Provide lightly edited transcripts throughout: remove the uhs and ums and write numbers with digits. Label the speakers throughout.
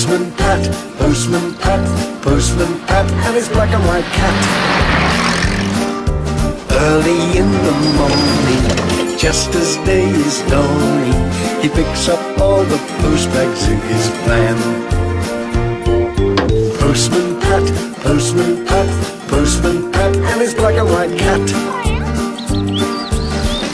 Speaker 1: Postman Pat, Postman Pat, Postman Pat, and his black and white cat. Early in the morning, just as day is dawning, he picks up all the postbags in his van. Postman Pat, Postman Pat, Postman Pat, and his black and white cat.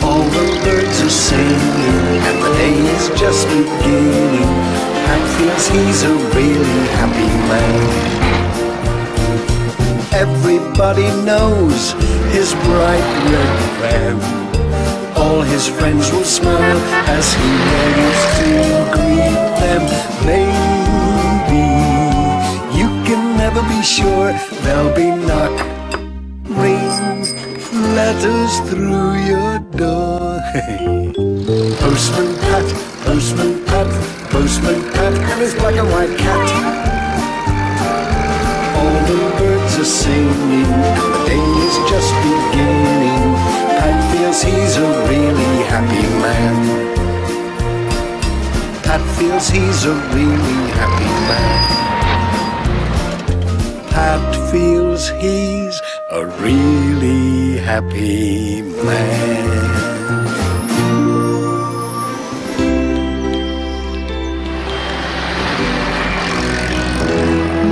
Speaker 1: All the birds are singing, and the day is just beginning. Pat feels he's a really happy man. Everybody knows his bright red van. All his friends will smile as he waves to greet them. Maybe you can never be sure there'll be knock, ring, letters through your door. Postman Pat, Postman Pat, Postman Pat, and his black and white cat. All the birds are singing, the day is just beginning. Pat feels he's a really happy man. Pat feels he's a really happy man. Pat feels he's a really happy man.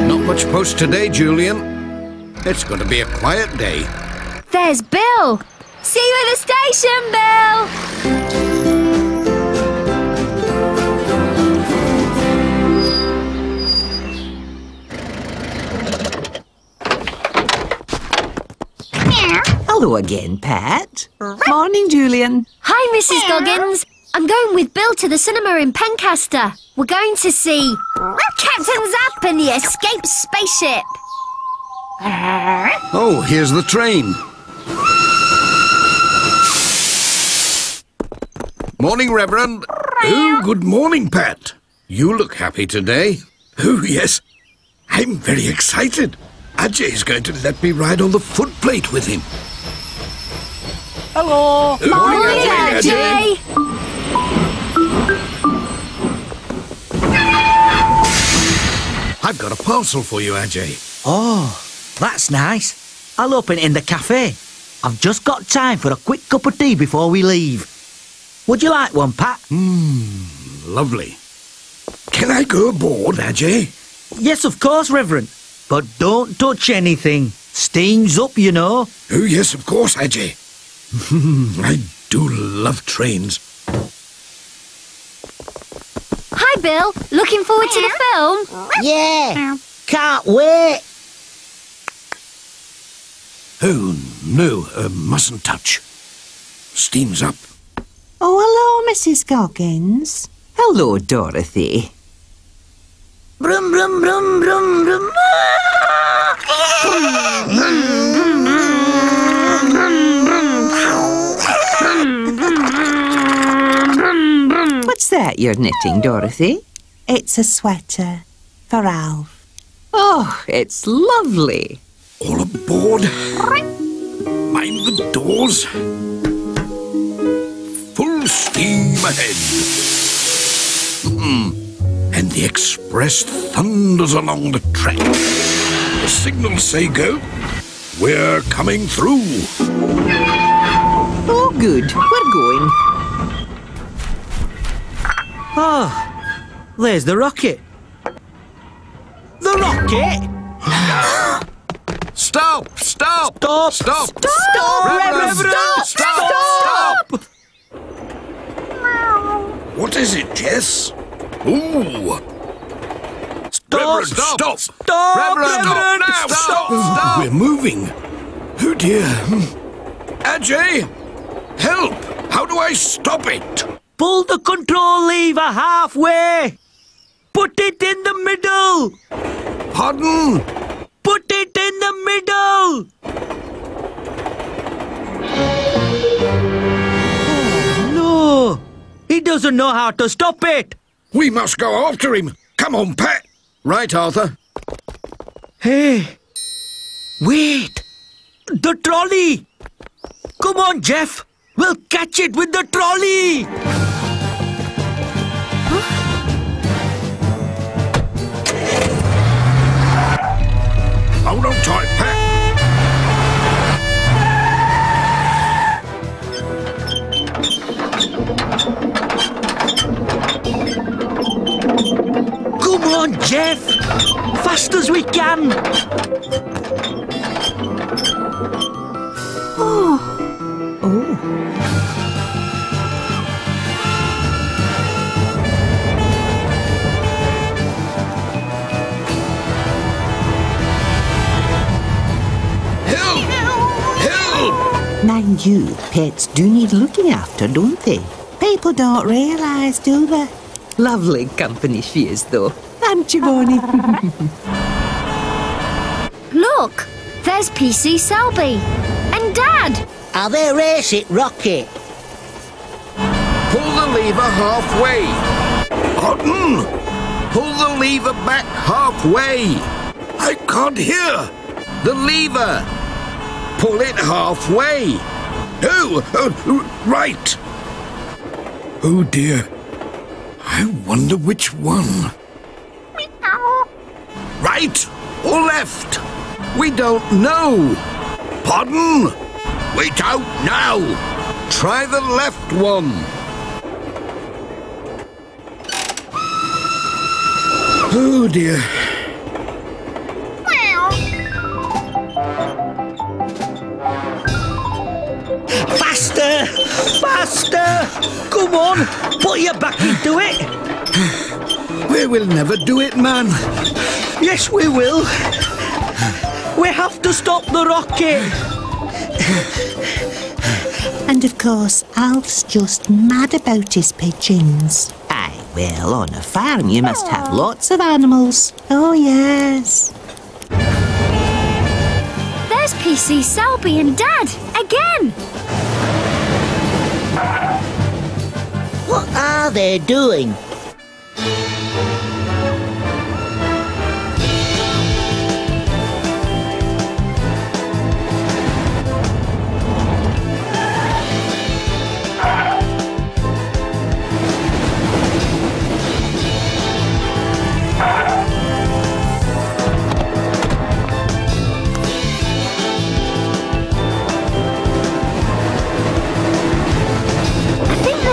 Speaker 2: Not much post today, Julian. It's going to be a quiet day.
Speaker 3: There's Bill. See you at the station, Bill.
Speaker 4: Hello again, Pat. Morning, Julian.
Speaker 3: Hi, Mrs. Goggins. I'm going with Bill to the cinema in Pencaster. We're going to see Captain Zap and the Escape Spaceship.
Speaker 2: Oh, here's the train. Morning, Reverend. Oh, good morning, Pat. You look happy today. Oh, yes. I'm very excited. Ajay's going to let me ride on the footplate with him.
Speaker 5: Hello.
Speaker 3: Morning, Ajay.
Speaker 2: I've got a parcel for you, Ajay.
Speaker 5: Oh, that's nice. I'll open it in the cafe. I've just got time for a quick cup of tea before we leave. Would you like one, Pat?
Speaker 2: Lovely. Can I go aboard, Ajay?
Speaker 5: Yes, of course, Reverend. But don't touch anything. Steam's up, you know.
Speaker 2: Oh, yes, of course, Ajay. I do love trains.
Speaker 3: Hi, Bill. Looking forward to the film?
Speaker 5: Yeah. Can't wait.
Speaker 2: Oh, no, mustn't touch. Steam's up.
Speaker 4: Oh, hello, Mrs. Goggins. Hello, Dorothy.
Speaker 5: Brum, brum, brum, brum, brum.
Speaker 4: What's that you're knitting, Dorothy? It's a sweater for Alf. Oh, it's lovely.
Speaker 2: All aboard. Mind the doors. Full steam ahead. And the express thunders along the track. The signals say go. We're coming through.
Speaker 4: Oh, good. We're going.
Speaker 5: Oh, there's the rocket. The rocket?
Speaker 2: Stop! Stop!
Speaker 5: Stop!
Speaker 2: Stop!
Speaker 5: Stop!
Speaker 2: Reverend!
Speaker 5: Stop!
Speaker 2: Stop! What is it, Jess? Ooh! Reverend, stop!
Speaker 5: Stop!
Speaker 2: Reverend, stop! Now, stop! Stop! We're moving. Oh dear. Ajay! Help! How do I stop it?
Speaker 5: Pull the control lever halfway. Put it in the middle.
Speaker 2: Pardon?
Speaker 5: Put it in the middle. Oh, no. He doesn't know how to stop it.
Speaker 2: We must go after him. Come on, Pat. Right, Arthur.
Speaker 5: Hey. Wait. The trolley. Come on, Jeff. We'll catch it with the trolley.
Speaker 2: Hold on tight, Pat.
Speaker 5: Come on, Jeff! Fast as we can!
Speaker 4: Oh. Mind you, pets do need looking after, don't they? People don't realise, do they? Lovely company she is, though. Aren't you, Bonnie?
Speaker 3: Look, there's PC Selby. And Dad.
Speaker 6: Are they race it, Rocket?
Speaker 2: Pull the lever halfway. Cotton! Pull the lever back halfway. I can't hear. The lever. Pull it halfway. Oh, right. Oh dear. I wonder which one. Right or left? We don't know. Pardon? We don't know. Try the left one. Oh dear.
Speaker 5: Faster! Faster! Come on! Put your back into it!
Speaker 2: We will never do it, man.
Speaker 5: Yes, we will! We have to stop the rocket!
Speaker 4: And of course, Alf's just mad about his pigeons. Aye, well, on a farm you must have lots of animals. Oh, yes.
Speaker 3: There's PC Selby and Dad again.
Speaker 6: What are they doing?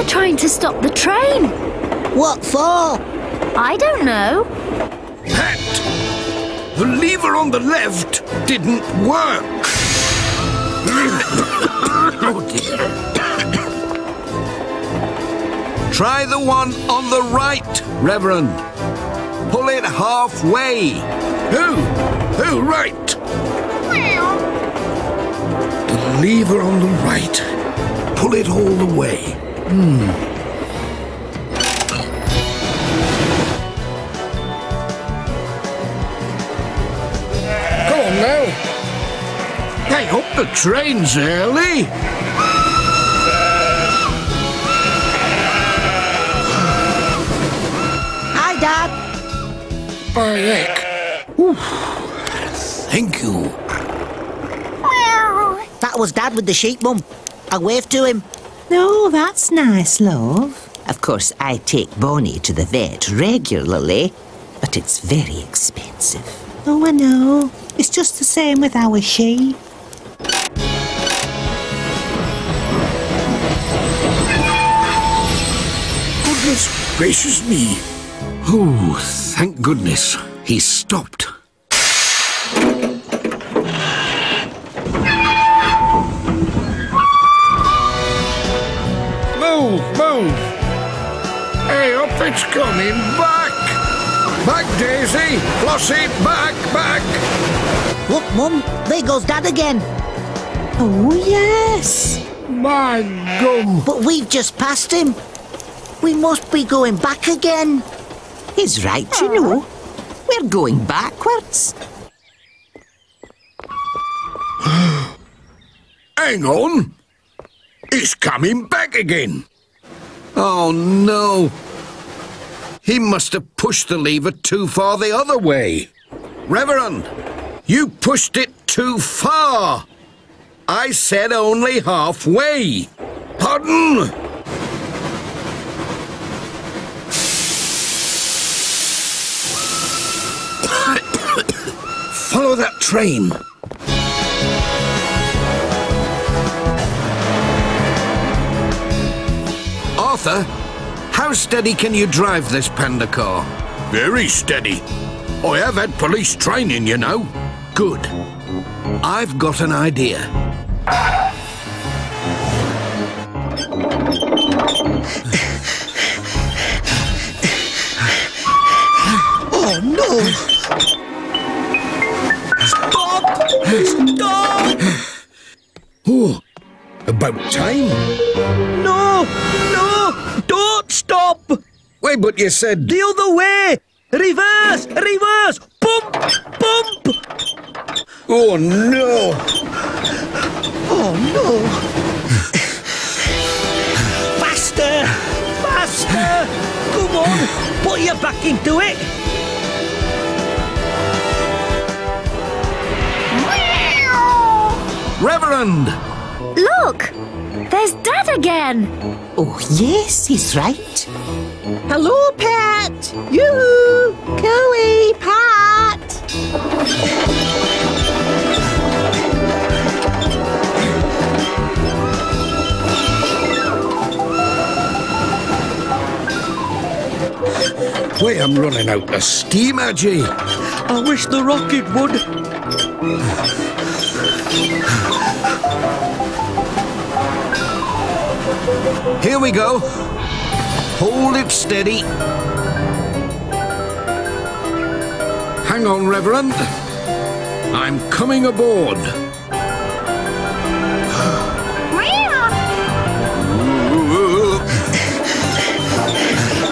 Speaker 3: Trying to stop the train.
Speaker 6: What for?
Speaker 3: I don't know.
Speaker 2: Pat! The lever on the left didn't work. Oh dear. Try the one on the right, Reverend. Pull it halfway. Oh, right. The lever on the right. Pull it all the way. Go on now. I hope the train's early.
Speaker 6: Hi, Dad.
Speaker 2: By heck. Oof. Thank you.
Speaker 6: That was Dad with the sheep, Mum. I waved to him.
Speaker 4: Oh, that's nice, love. Of course, I take Bonnie to the vet regularly, but it's very expensive. Oh, I know. It's just the same with our sheep.
Speaker 2: Goodness gracious me. Oh, thank goodness. He stopped. Move! Hey, up it's coming! Back! Back, Daisy! Flossie, back!
Speaker 6: Look, Mum, there goes Dad again.
Speaker 4: Oh, yes.
Speaker 2: My gum!
Speaker 6: But we've just passed him. We must be going back again.
Speaker 4: He's right, you know. We're going backwards.
Speaker 2: Hang on! It's coming back again! Oh, no! He must have pushed the lever too far the other way. Reverend, you pushed it too far. I said only halfway. Pardon? Follow that train. Arthur, how steady can you drive this panda car? Very steady. I have had police training, you know. Good. I've got an idea.
Speaker 5: Oh, no! Stop! Stop!
Speaker 2: Oh, about time.
Speaker 5: No! No! Don't stop!
Speaker 2: Wait, but you said...
Speaker 5: The other way! Reverse! Reverse! Bump! Bump!
Speaker 2: Oh, no!
Speaker 5: Oh, no! Faster! Faster! Come on! Put your back into it!
Speaker 2: Reverend!
Speaker 3: Look! There's Dad again!
Speaker 4: Oh, yes, he's right.
Speaker 6: Hello, Pat! Yoo-hoo! Cooey, Pat!
Speaker 2: Wait, I'm running out of steam, Ajay.
Speaker 5: I wish the rocket would.
Speaker 2: Here we go. Hold it steady. Hang on, Reverend. I'm coming aboard.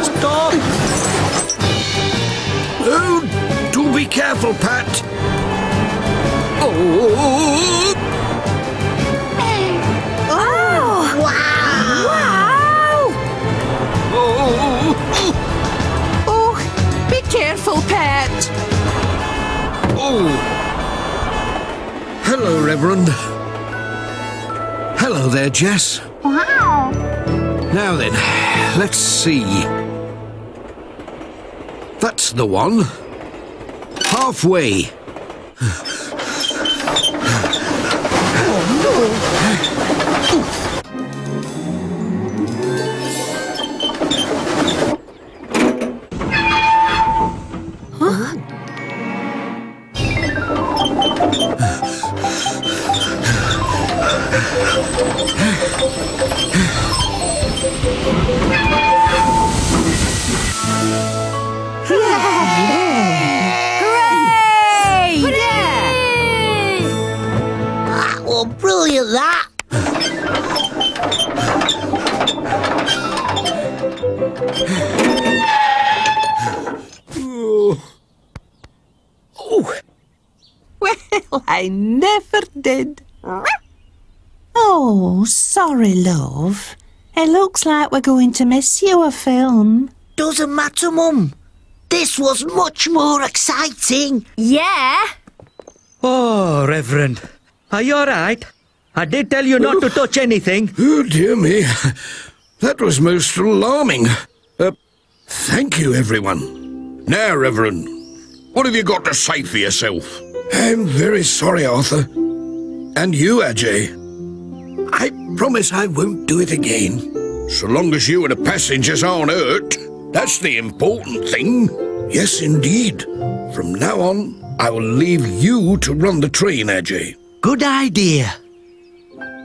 Speaker 5: Stop!
Speaker 2: Oh, do be careful, Pat. Oh!
Speaker 6: Oh, be careful, Pat!
Speaker 2: Oh! Hello, Reverend. Hello there, Jess.
Speaker 3: Wow!
Speaker 2: Now then, let's see. That's the one. Halfway.
Speaker 3: Hooray!
Speaker 6: Oh, brilliant, that!
Speaker 4: Well, I never did. Oh, sorry, love. It looks like we're going to miss you a film.
Speaker 6: Doesn't matter, Mum. This was much more exciting.
Speaker 3: Yeah!
Speaker 5: Oh, Reverend. Are you all right? I did tell you not to touch anything.
Speaker 2: Oh, dear me. That was most alarming. Thank you, everyone. Now, Reverend, what have you got to say for yourself? I'm very sorry, Arthur. And you, Ajay. I promise I won't do it again. So long as you and the passengers aren't hurt, that's the important thing. Yes, indeed. From now on, I will leave you to run the train, Ajay.
Speaker 5: Good idea.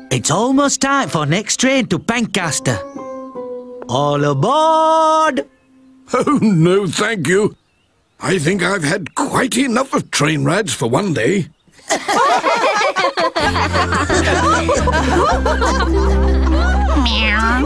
Speaker 5: It's almost time for next train to Pencaster. All aboard!
Speaker 2: Oh, no, thank you. I think I've had quite enough of train rides for one day.
Speaker 3: Meow.